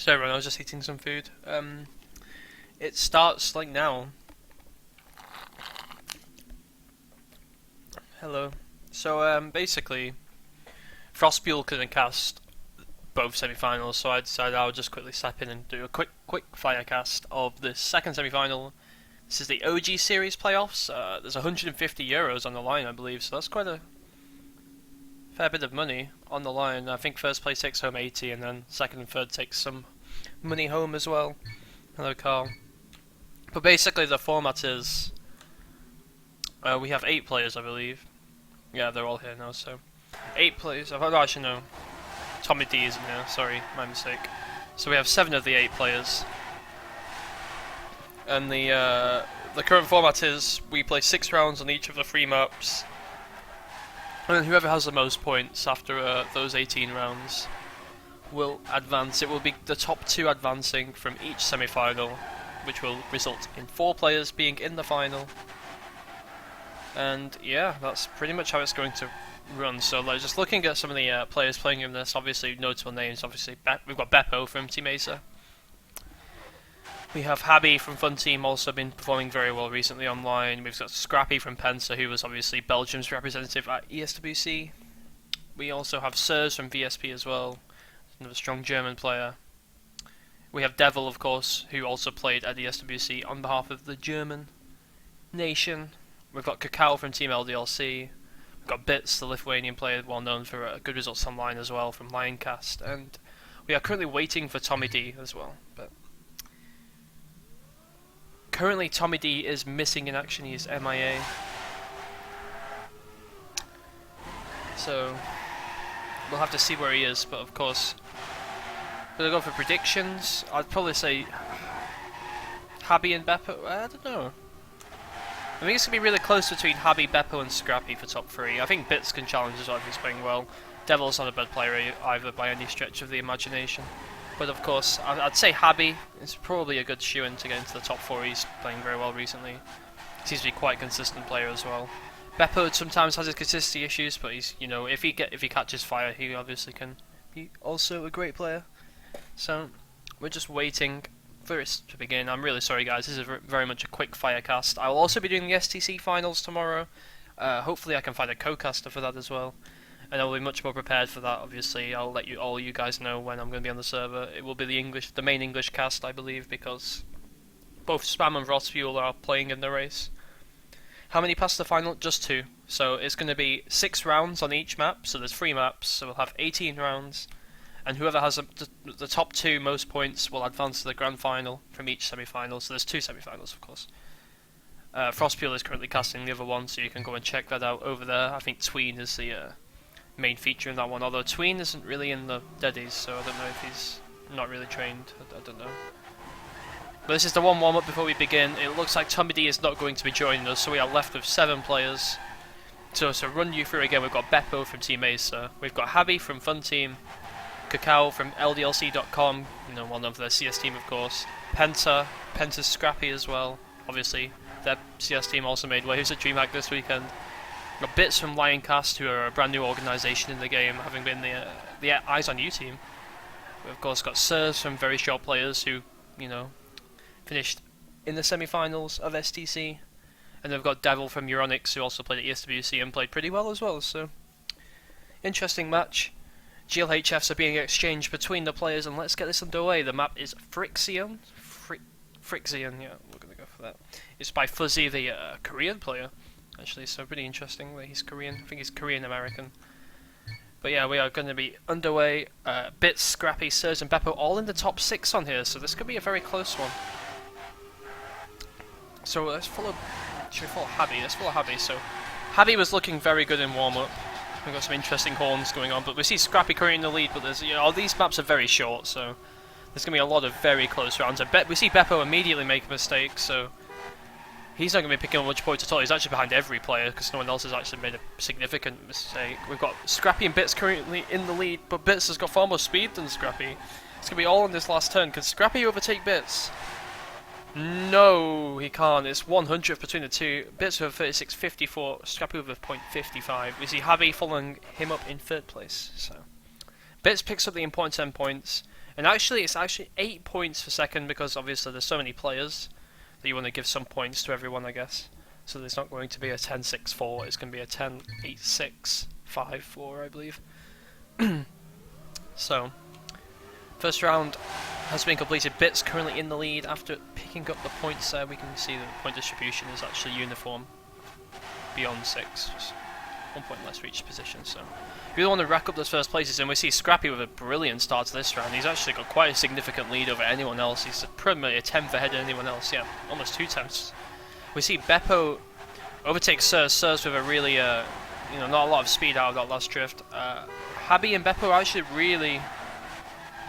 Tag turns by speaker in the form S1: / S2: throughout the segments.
S1: So everyone, I was just eating some food. It starts like now. Hello. So basically, Frostbuel couldn't cast both semi-finals, so I decided I would just quickly step in and do a quick fire cast of the second semi-final. This is the OGSeries playoffs. There's 150 euros on the line, I believe, so that's quite a fair bit of money on the line. I think first place takes home 80, and then second and third takes some money home as well. Hello, Carl. But basically, the format is we have 8 players, I believe. Yeah, they're all here now. So 8 players. Oh, actually, no. Tommy D isn't here. Sorry, my mistake. So we have 7 of the 8 players, and the current format is we play 6 rounds on each of the 3 maps, and then whoever has the most points after those 18 rounds will advance. It will be the top 2 advancing from each semi-final, which will result in 4 players being in the final. And yeah, that's pretty much how it's going to run. So like, just looking at some of the players playing in this, obviously notable names. Obviously, we've got Beppo from Team Mesa. We have Habby from Fun Team, also been performing very well recently online. We've got Scrappy from Pensa, who was obviously Belgium's representative at ESWC. We also have Sirs from VSP as well, another strong German player. We have Devil, of course, who also played at ESWC on behalf of the German nation. We've got Cacao from Team LDLC. We've got Bits, the Lithuanian player, well known for good results online as well from Lioncast. And we are currently waiting for Tommy D as well. But currently Tommy D is missing in action, he's MIA. So we'll have to see where he is, but of course, gonna go for predictions. I'd probably say Habby and Beppo. I don't know. I think it's going to be really close between Habby, Beppo and Scrappy for top 3. I think Bits can challenge as well if he's playing well. Devil's not a bad player either by any stretch of the imagination. But of course, I'd say Habby is probably a good shoe-in to get into the top 4. He's playing very well recently. He seems to be quite a consistent player as well. Beppo sometimes has his consistency issues, but he's, you know, if he catches fire, he obviously can be also a great player. So we're just waiting for it to begin. I'm really sorry, guys. This is very much a quick fire cast. I will also be doing the STC finals tomorrow. Hopefully, I can find a co-caster for that as well, and I will be much more prepared for that. Obviously, I'll let all you guys know when I'm going to be on the server. It will be the main English cast, I believe, because both Spam and Frostbuel are playing in the race. How many past the final? Just 2. So it's going to be 6 rounds on each map. So there's 3 maps. So we'll have 18 rounds. And whoever has the top 2 most points will advance to the grand final from each semi-final. So there's 2 semi-finals, of course. Frostbuel is currently casting the other one, so you can go and check that out over there. I think Tween is the main feature in that one, although Tween isn't really in the Deadies, so I don't know if he's not really trained. I don't know. But this is the one warm-up before we begin. It looks like Tommy D is not going to be joining us, so we are left with 7 players. So to run you through again, we've got Beppo from Team Mesa. We've got Habby from Fun Team. Cacao from LDLC.com, you know, well known for their CS team, of course. Penta's Scrappy as well. Obviously, their CS team also made waves at DreamHack this weekend. We've got Bits from Lioncast, who are a brand new organisation in the game, having been the Eyes on You team. We've of course got Sirs from Very Short Players, who, you know, finished in the semi-finals of STC. And then we've got Devil from Euronics, who also played at ESWC and played pretty well as well, so interesting match. GLHFs are being exchanged between the players, and let's get this underway. The map is Frixion. Frixion, yeah, we're going to go for that. It's by Fuzzy, the Korean player, actually, so pretty interesting that he's Korean. I think he's Korean-American. But yeah, we are going to be underway. Bits, Scrappy, Sirs, and Beppo all in the top 6 on here, so this could be a very close one. So let's follow... Should we follow Habby? Let's follow Habby. So Habby was looking very good in warm-up. We've got some interesting horns going on, but we see Scrappy currently in the lead, but there's, you know, these maps are very short, so there's going to be a lot of very close rounds. We see Beppo immediately make a mistake, so he's not going to be picking up much points at all. He's actually behind every player, because no one else has actually made a significant mistake. We've got Scrappy and Bits currently in the lead, but Bits has got far more speed than Scrappy. It's going to be all in this last turn. Can Scrappy overtake Bits? No, he can't. It's 100th between the two. Bits with a 36.54, Scrappy with a .55. We see Habby following him up in 3rd place. So Bits picks up the important 10 points, And actually, it's actually 8 points for second because obviously there's so many players that you want to give some points to everyone, I guess. So there's not going to be a 10-6-4, it's going to be a 10-8-6-5-4, I believe. So, first round has been completed. Bits currently in the lead after picking up the points there. We can see that the point distribution is actually uniform beyond 6. Just 1 point less for each position, so we really want to rack up those first places, and we see Scrappy with a brilliant start to this round. He's actually got quite a significant lead over anyone else. He's probably a 10th ahead of anyone else, yeah, almost 2 tenths. We see Beppo overtake Sirs with a really, not a lot of speed out of that last drift. Habby and Beppo are actually really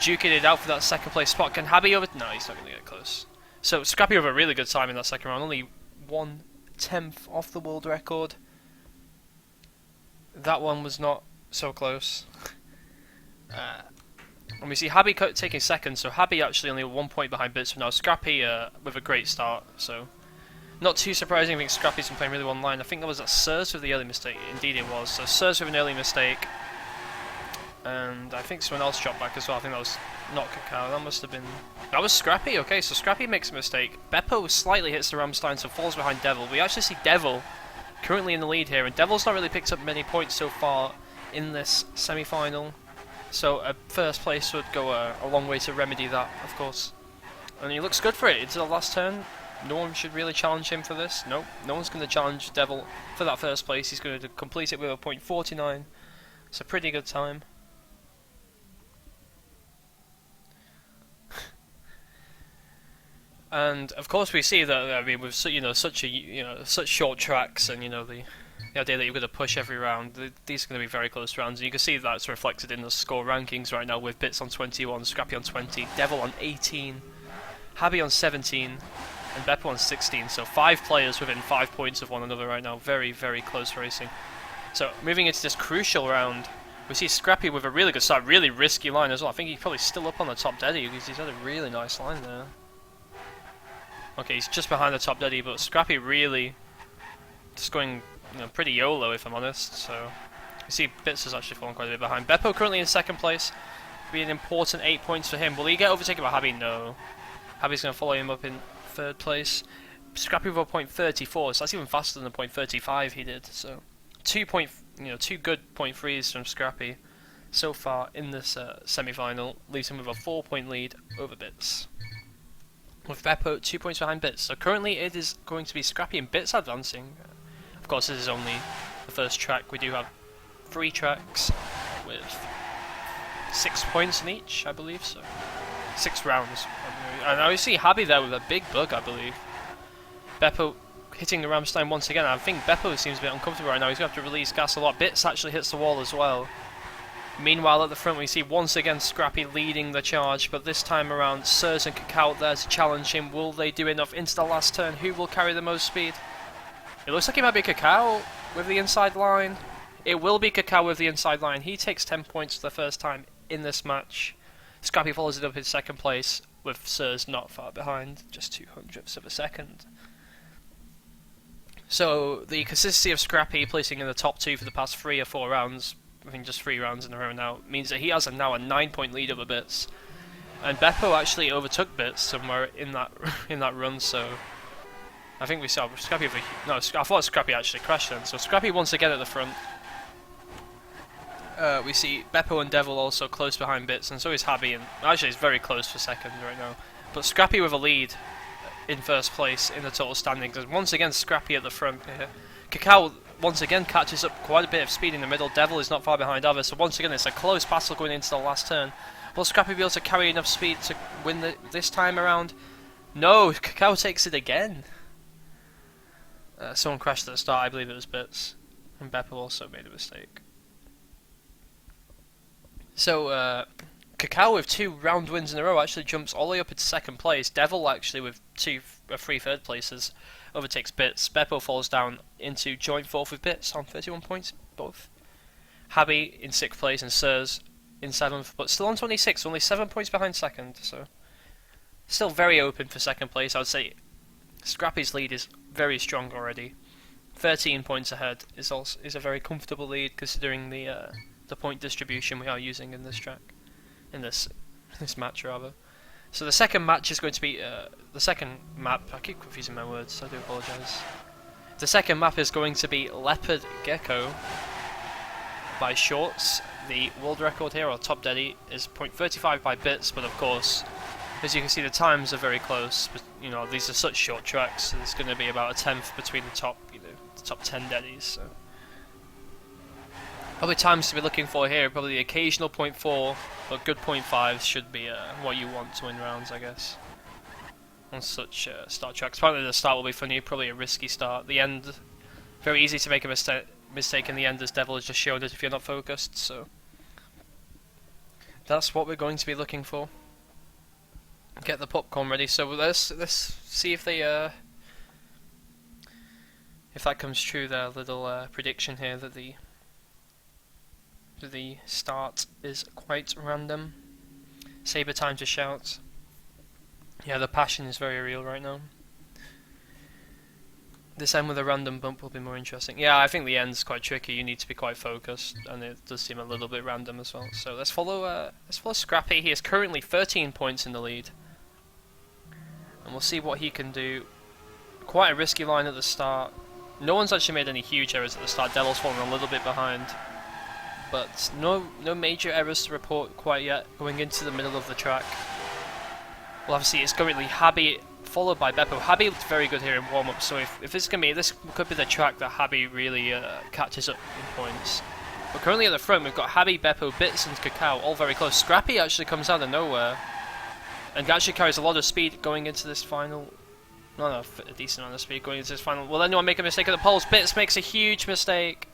S1: duking it out for that second place spot. Can Habby over... No, he's not going to get close. So Scrappy with a really good time in that second round, only 1/10 off the world record. That one was not so close. And we see Habby taking second, so Habby actually only 1 point behind Bits for now. Scrappy with a great start, so not too surprising. I think Scrappy's been playing really well online. I think that was Sirs with the early mistake. Indeed it was. So Sirs with an early mistake. And I think someone else dropped back as well. I think that was not Cacao. That must have been... That was Scrappy. Okay, so Scrappy makes a mistake. Beppo slightly hits the Ramstein, so falls behind Devil. We actually see Devil currently in the lead here, and Devil's not really picked up many points so far in this semi-final, so a first place would go a long way to remedy that, of course. And he looks good for it. It's the last turn. No one should really challenge him for this. Nope, no one's going to challenge Devil for that first place. He's going to complete it with a .49. It's a pretty good time. And of course, we see that. I mean, with such short tracks, and the idea that you're going to push every round, these are going to be very close rounds. And you can see that's reflected in the score rankings right now, with Bits on 21, Scrappy on 20, Devil on 18, Habby on 17, and Beppo on 16. So 5 players within 5 points of one another right now. Very, very close racing. So moving into this crucial round, we see Scrappy with a really good start, really risky line as well. I think he's probably still up on the top deady because he's had a really nice line there. Okay, he's just behind the top deady, but Scrappy really just going pretty YOLO, if I'm honest. So you see Bits has actually fallen quite a bit behind. Beppo currently in second place. Be an important 8 points for him. Will he get overtaken by Habby? No. Habby's going to follow him up in third place. Scrappy with a .34, so that's even faster than the .35 he did. So 2 good .3s from Scrappy so far in this semi-final, leaves him with a 4-point lead over Bits. With Beppo 2 points behind Bits. So currently it is going to be Scrappy and Bits advancing. Of course, this is only the first track. We do have 3 tracks with 6 points in each, I believe. So 6 rounds. And I see Habby there with a big bug, I believe. Beppo hitting the Ramstein once again. I think Beppo seems a bit uncomfortable right now. He's going to have to release gas a lot. Bits actually hits the wall as well. Meanwhile, at the front, we see once again Scrappy leading the charge, but this time around, Sirs and Cacao there to challenge him. Will they do enough into the last turn? Who will carry the most speed? It looks like it might be Cacao with the inside line. It will be Cacao with the inside line. He takes 10 points for the first time in this match. Scrappy follows it up in second place, with Sirs not far behind, just 0.02 of a second. So, the consistency of Scrappy placing in the top 2 for the past 3 or 4 rounds, I think just 3 rounds in a row now, means that he has now a 9-point lead over Bits. And Beppo actually overtook Bits somewhere in that run, so I think we saw Scrappy I thought Scrappy actually crashed then. So Scrappy once again at the front. We see Beppo and Devil also close behind Bits, and so is Habby, and actually he's very close for second right now. But Scrappy with a lead in first place in the total standings, and once again Scrappy at the front here. Cacao once again catches up quite a bit of speed in the middle. Devil is not far behind either, so once again it's a close battle going into the last turn. Will Scrappy be able to carry enough speed to win this time around? No, Cacao takes it again. Someone crashed at the start, I believe it was Bits, and Beppo also made a mistake. So Cacao with 2 round wins in a row actually jumps all the way up into second place. Devil actually with 3 third places overtakes Bits. Beppo falls down into joint 4th with Bits on 31 points both. Habby in 6th place and Sirs in 7th, but still on 26, only 7 points behind second, so still very open for second place. I would say Scrappy's lead is very strong already. 13 points ahead is a very comfortable lead considering the point distribution we are using in this track, in this this match rather. So the second match is going to be the second map. I keep confusing my words, so I do apologise. The second map is going to be Leopard Gecko by Shorts. The world record here, or top deady, is 0.35 by bits, but of course, as you can see, the times are very close. But you know, these are such short tracks, so there's going to be about a tenth between the top, the top 10 deadies. So probably times to be looking for here, probably the occasional 0.4, but good 0.5s should be what you want to win rounds, I guess. On such start tracks. Apparently the start will be funny, probably a risky start. The end, very easy to make a mistake in the end, as Devil has just showed us if you're not focused, so that's what we're going to be looking for. Get the popcorn ready, so let's see if they if that comes true, their little prediction here that the start is quite random. Sabre time to shout. Yeah, the passion is very real right now. This end with a random bump will be more interesting. Yeah, I think the end's quite tricky. You need to be quite focused, and it does seem a little bit random as well. So let's follow Scrappy. He is currently 13 points in the lead, and we'll see what he can do. Quite a risky line at the start. No one's actually made any huge errors at the start. Devil's fallen a little bit behind, but no major errors to report quite yet. Going into the middle of the track. Well, obviously it's currently Habby followed by Beppo. Habby looked very good here in warm-up, so if this could be the track that Habby really catches up in points. But currently at the front we've got Habby, Beppo, Bits and Cacao all very close. Scrappy actually comes out of nowhere and actually carries a lot of speed going into this final. No, a decent amount of speed going into this final. Will anyone make a mistake at the poles? Bits makes a huge mistake.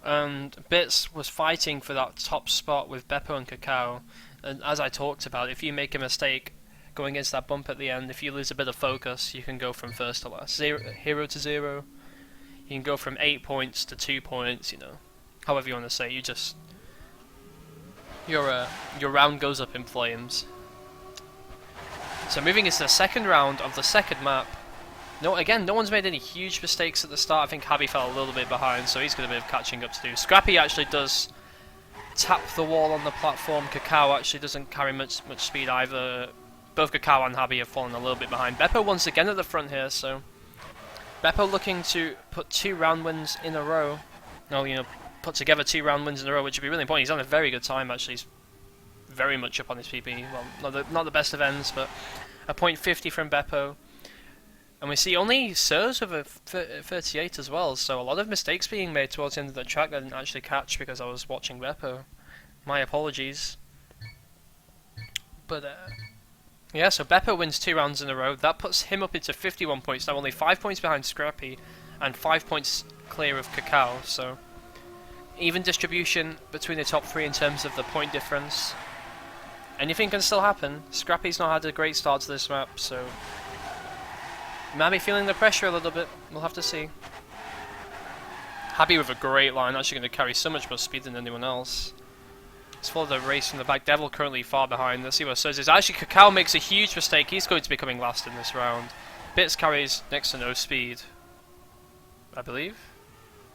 S1: And Bits was fighting for that top spot with Beppo and Cacao. And as I talked about, if you make a mistake going into that bump at the end, if you lose a bit of focus, you can go from first to last. Hero to zero. You can go from 8 points to 2 points, you know. However you want to say, your round goes up in flames. So moving into the second round of the second map. No one's made any huge mistakes at the start. I think Habby fell a little bit behind, so he's got a bit of catching up to do. Scrappy actually does tap the wall on the platform. Cacao actually doesn't carry much speed either. Both Cacao and Habby have fallen a little bit behind. Beppo once again at the front here, so Beppo looking to put 2 round wins in a row. No, put together 2 round wins in a row, which would be really important. He's on a very good time actually. He's very much up on his PB. Well, not the best of ends, but a 0.50 from Beppo. And we see only Sirs with a 38 as well, so a lot of mistakes being made towards the end of the track that I didn't actually catch because I was watching Beppo. My apologies. But, yeah, so Beppo wins 2 rounds in a row. That puts him up into 51 points, now only 5 points behind Scrappy, and 5 points clear of Cacao, so even distribution between the top 3 in terms of the point difference. Anything can still happen. Scrappy's not had a great start to this map, so might be feeling the pressure a little bit. We'll have to see. Habby with a great line, actually going to carry so much more speed than anyone else. Let's follow the race from the back. Devil currently far behind. Let's see what Sirs is. Actually, Cacao makes a huge mistake. He's going to be coming last in this round. Bits carries next to no speed, I believe.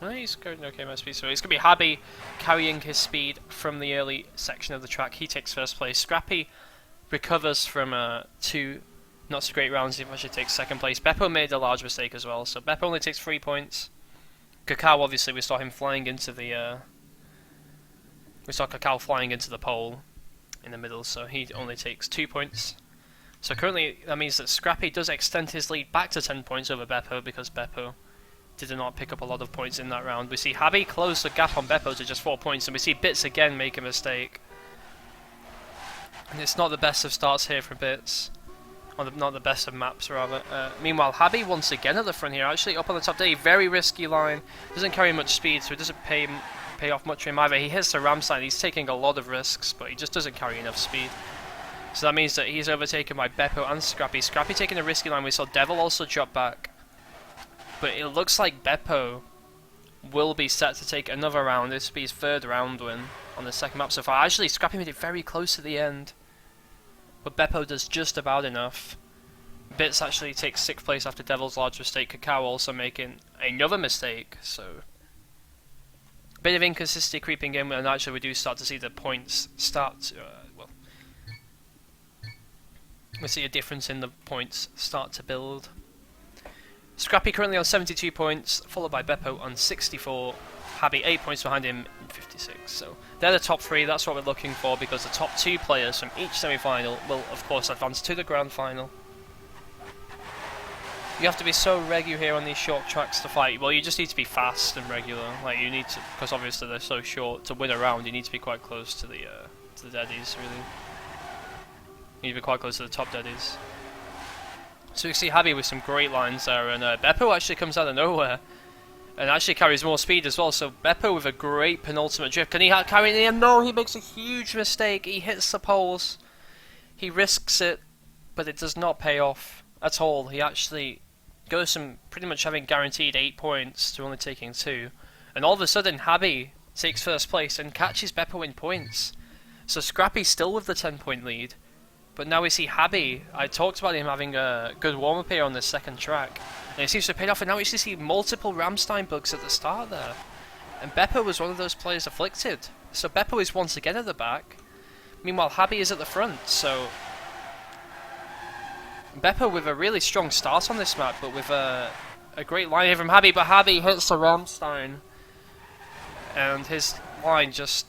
S1: No, he's carrying okay amount of speed. So it's going to be Habby carrying his speed from the early section of the track. He takes first place. Scrappy recovers from 2 not so great rounds. He actually takes second place. Beppo made a large mistake as well, so Beppo only takes 3 points. Cacao, obviously, we saw him flying into the Cacao flying into the pole in the middle, so he only takes 2 points. So currently, that means that Scrappy does extend his lead back to 10 points over Beppo because Beppo did not pick up a lot of points in that round. We see Habby close the gap on Beppo to just 4 points, and we see Bits again make a mistake. And it's not the best of starts here for Bits. Or not the best of maps, rather. Meanwhile, Habby once again at the front here, actually up on the top day. Very risky line. Doesn't carry much speed, so it doesn't pay off much for him either. He hits the ram side, he's taking a lot of risks, but he just doesn't carry enough speed. So that means that he's overtaken by Beppo and Scrappy. Scrappy taking a risky line. We saw Devil also drop back. But it looks like Beppo will be set to take another round. This will be his 3rd round win on the second map so far. Actually, Scrappy made it very close to the end. But Beppo does just about enough. Bits actually takes 6th place after Devil's large mistake. Cacao also making another mistake, so bit of inconsistency creeping in, and actually we do start to see the points start to, we see a difference in the points start to build. Scrappy currently on 72 points, followed by Beppo on 64. Habby 8 points behind him in 56. So they're the top 3, that's what we're looking for, because the top 2 players from each semi-final will of course advance to the grand final. You have to be so regular here on these short tracks to fight. Well, you just need to be fast and regular. Like you need to, because obviously they're so short. To win a round, you need to be quite close to the deadies. Really, you need to be quite close to the top deadies. So you see Habby with some great lines there, and Beppo actually comes out of nowhere and actually carries more speed as well. So Beppo with a great penultimate drift. Can he carry it in? No, he makes a huge mistake. He hits the poles. He risks it, but it does not pay off at all. He actually goes from pretty much having guaranteed 8 points to only taking 2, and all of a sudden Habby takes first place and catches Beppo in points. So Scrappy's still with the 10-point lead, but now we see Habby. I talked about him having a good warm-up here on the second track, and it seems to have paid off, and now we actually see multiple Ramstein bugs at the start there, and Beppo was one of those players afflicted. So Beppo is once again at the back, meanwhile Habby is at the front. So Beppo with a really strong start on this map, but with a great line here from Habby, but Habby hits the Ramstein, and his line just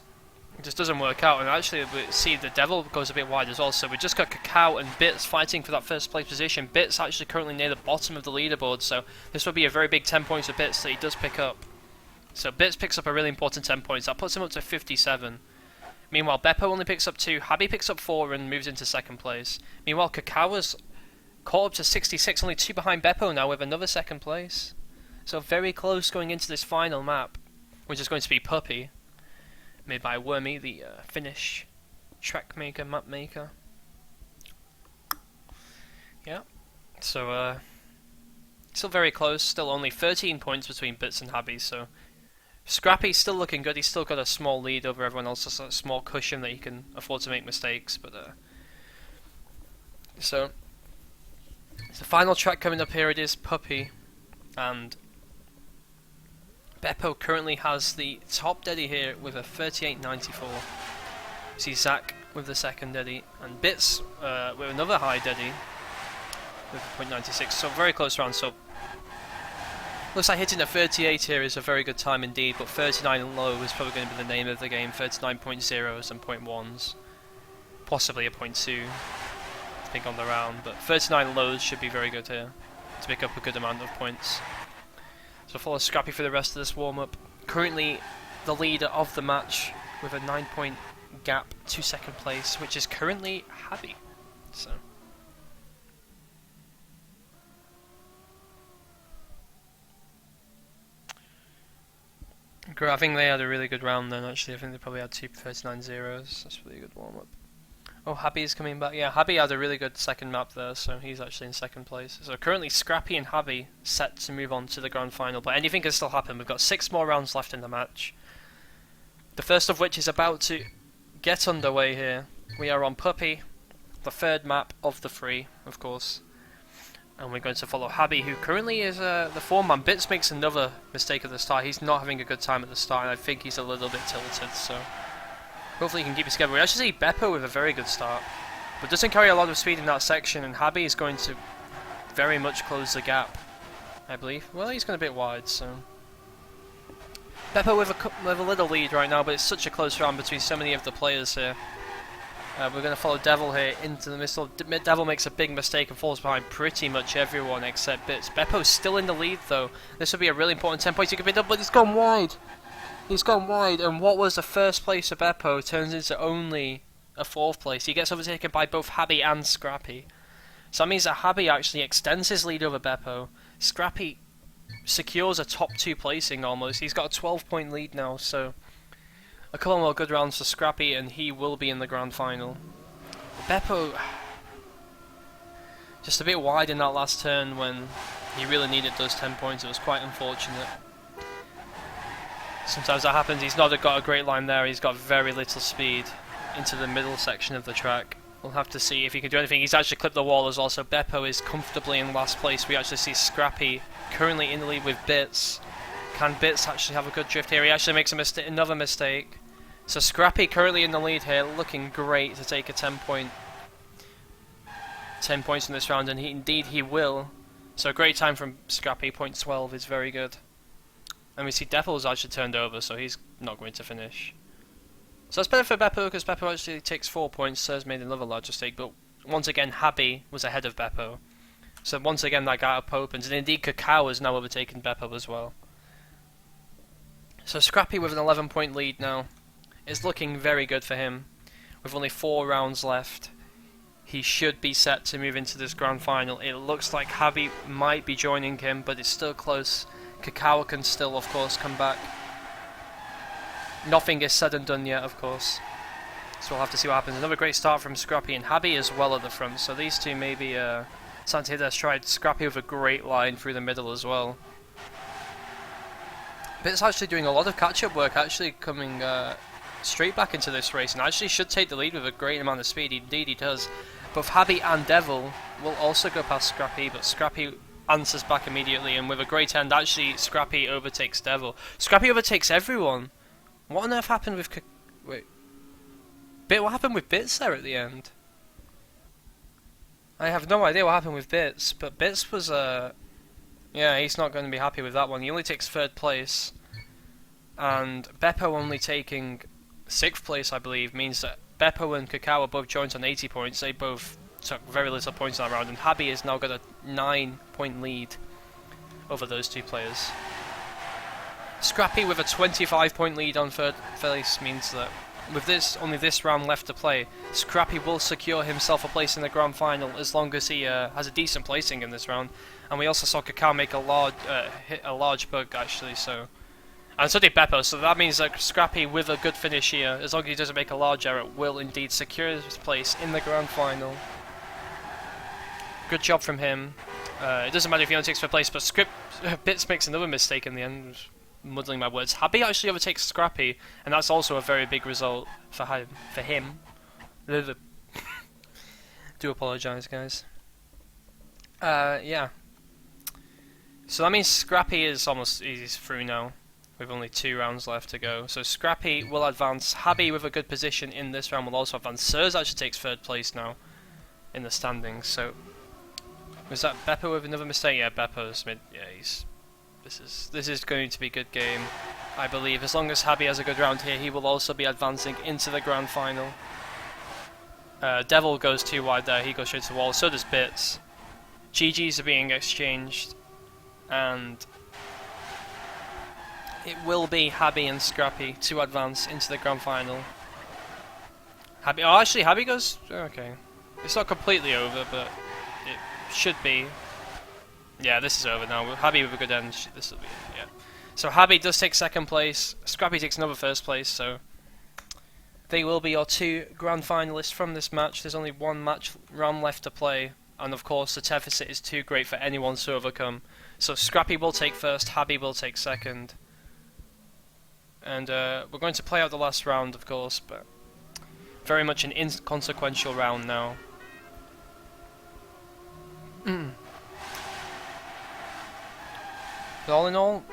S1: doesn't work out, and actually we see the Devil goes a bit wide as well. So we just got Cacao and Bits fighting for that first place position. Bits actually currently near the bottom of the leaderboard, so this will be a very big 10 points of Bits that he does pick up. So Bits picks up a really important 10 points, that puts him up to 57. Meanwhile Beppo only picks up 2, Habby picks up 4 and moves into second place. Meanwhile Cacao's caught up to 66, only 2 behind Beppo now with another second place. So very close going into this final map, which is going to be Puppy, made by Wormy, the Finnish track maker, map maker. Yeah, so still very close, still only 13 points between Bits and Habby, so Scrappy's still looking good. He's still got a small lead over everyone else, just a small cushion that he can afford to make mistakes, but so the final track coming up here, it is Puppy, and Beppo currently has the top deady here with a 38.94. You see Zach with the second deady, and Bits with another high deady with a .96, so very close round. So looks like hitting a 38 here is a very good time indeed, but 39 low is probably going to be the name of the game. 39.0s and .1s, possibly a .2 on the round, but 39 lows should be very good here to pick up a good amount of points. So follow Scrappy for the rest of this warm-up. Currently the leader of the match with a 9-point gap to second place, which is currently Habby. So I think they had a really good round then actually. I think they probably had 2 39 zeros. That's a really good warm-up. Oh, Habby's coming back. Yeah, Habby had a really good second map there, so he's actually in second place. So currently Scrappy and Habby set to move on to the grand final, but anything can still happen. We've got 6 more rounds left in the match, the first of which is about to get underway here. We are on Puppy, the third map of the 3, of course, and we're going to follow Habby, who currently is the 4-man. Bits makes another mistake at the start. He's not having a good time at the start, and I think he's a little bit tilted, so hopefully he can keep it together. We actually see Beppo with a very good start, but doesn't carry a lot of speed in that section, and Habby is going to very much close the gap, I believe. Well, he's going a bit wide, so Beppo with a little lead right now, but it's such a close round between so many of the players here. We're going to follow Devil here into the middle. Devil makes a big mistake and falls behind pretty much everyone except Bits. Beppo's still in the lead though. This will be a really important 10 points he could be done, but he's gone wide. He's gone wide, and what was the first place of Beppo turns into only a 4th place. He gets overtaken by both Habby and Scrappy. So that means that Habby actually extends his lead over Beppo. Scrappy secures a top 2 placing almost. He's got a 12-point lead now, so a couple more good rounds for Scrappy and he will be in the grand final. Beppo just a bit wide in that last turn when he really needed those 10 points. It was quite unfortunate. Sometimes that happens. He's not got a great line there. He's got very little speed into the middle section of the track. We'll have to see if he can do anything. He's actually clipped the wall as well, so Beppo is comfortably in last place. We actually see Scrappy currently in the lead with Bits. Can Bits actually have a good drift here? He actually makes another mistake. So Scrappy currently in the lead here, looking great to take a 10-point 10 points in this round, and indeed he will. So a great time from Scrappy, point 12 is very good. And we see Devil's actually turned over, so he's not going to finish. So that's better for Beppo, because Beppo actually takes 4 points, so has made another large mistake, but once again Happy was ahead of Beppo. So once again that gap opens, and indeed Cacao has now overtaken Beppo as well. So Scrappy with an 11-point lead now is looking very good for him. With only 4 rounds left, he should be set to move into this grand final. It looks like Javi might be joining him, but it's still close. Cacao can still, of course, come back. Nothing is said and done yet, of course. So we'll have to see what happens. Another great start from Scrappy and Javi as well at the front. So these two maybe starting to hit their stride. Scrappy with a great line through the middle as well. Bit's actually doing a lot of catch-up work, actually coming straight back into this race, and actually should take the lead with a great amount of speed. Indeed he does. Both Happy and Devil will also go past Scrappy, but Scrappy answers back immediately, and with a great end, actually Scrappy overtakes Devil. Scrappy overtakes everyone. What on earth happened with... Wait. Bit, what happened with Bits there at the end? I have no idea what happened with Bits, but Bits was, yeah, he's not going to be happy with that one. He only takes 3rd place, and Beppo only taking 6th place, I believe, means that Beppo and Cacao are both joined on 80 points. They both took very little points in that round, and Habi has now got a 9-point lead over those two players. Scrappy with a 25-point lead on 3rd place means that with only this round left to play, Scrappy will secure himself a place in the grand final as long as he has a decent placing in this round. And we also saw Cacao make a large hit a large bug actually, so. And so did Beppo, so that means that Scrappy with a good finish here, as long as he doesn't make a large error, will indeed secure his place in the grand final. Good job from him. It doesn't matter if he only takes 3rd place, but Bits makes another mistake in the end, muddling my words. Happy actually overtakes Scrappy, and that's also a very big result for him. Do apologise, guys. Yeah. So that means Scrappy is he's through now, with only 2 rounds left to go. So Scrappy will advance. Happy with a good position in this round will also advance. Sirs actually takes 3rd place now in the standings. So was that Beppo with another mistake? Yeah, Beppo's mid. Yeah, this is going to be a good game, I believe. As long as Habi has a good round here, he will also be advancing into the grand final. Devil goes too wide there. He goes straight to the wall. So does Bits. GGs are being exchanged, and it will be Habi and Scrappy to advance into the grand final. Oh, actually, Habi goes... Okay. It's not completely over, but it should be. Yeah, this is over now. Habi with a good end. This will be it, yeah. So Habi does take 2nd place. Scrappy takes another 1st place, so... They will be your 2 grand finalists from this match. There's only 1 match round left to play. And of course, the deficit is too great for anyone to overcome. So Scrappy will take 1st, Habi will take 2nd. And we're going to play out the last round, of course, but very much an inconsequential round now. But all in all,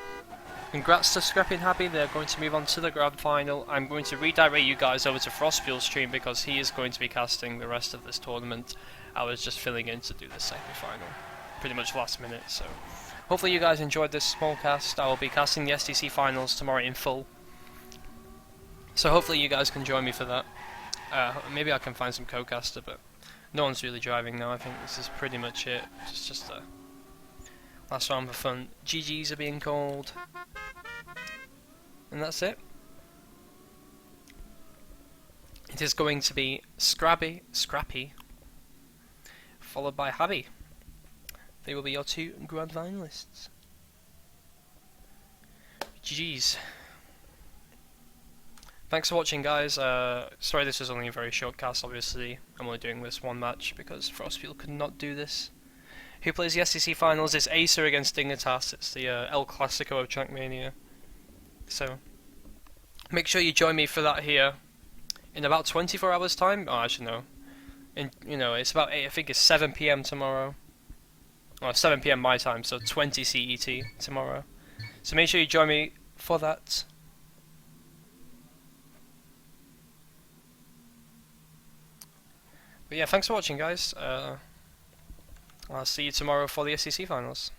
S1: congrats to Scrappy and Happy. They're going to move on to the grand final. I'm going to redirect you guys over to Frostfuel's stream because he is going to be casting the rest of this tournament. I was just filling in to do the semi-final, pretty much last minute. So hopefully you guys enjoyed this small cast. I will be casting the STC finals tomorrow in full. So hopefully you guys can join me for that. Maybe I can find some co-caster, but no one's really driving now. I think this is pretty much it. It's just a last round for fun. GGs are being called. And that's it. It is going to be Scrappy, followed by Habi. They will be your 2 grand finalists. GGs. Thanks for watching, guys. Sorry this was only a very short cast, obviously. I'm only doing this 1 match because Frostfuel could not do this. Who plays the STC finals? It's Acer against Dignitas. It's the El Clasico of Trackmania. So make sure you join me for that here in about 24 hours time. Oh, actually no. It's about 8. I think it's 7 PM tomorrow. Well, 7 PM my time, so 20 CET tomorrow. So make sure you join me for that. But yeah, thanks for watching, guys. I'll see you tomorrow for the SEC finals.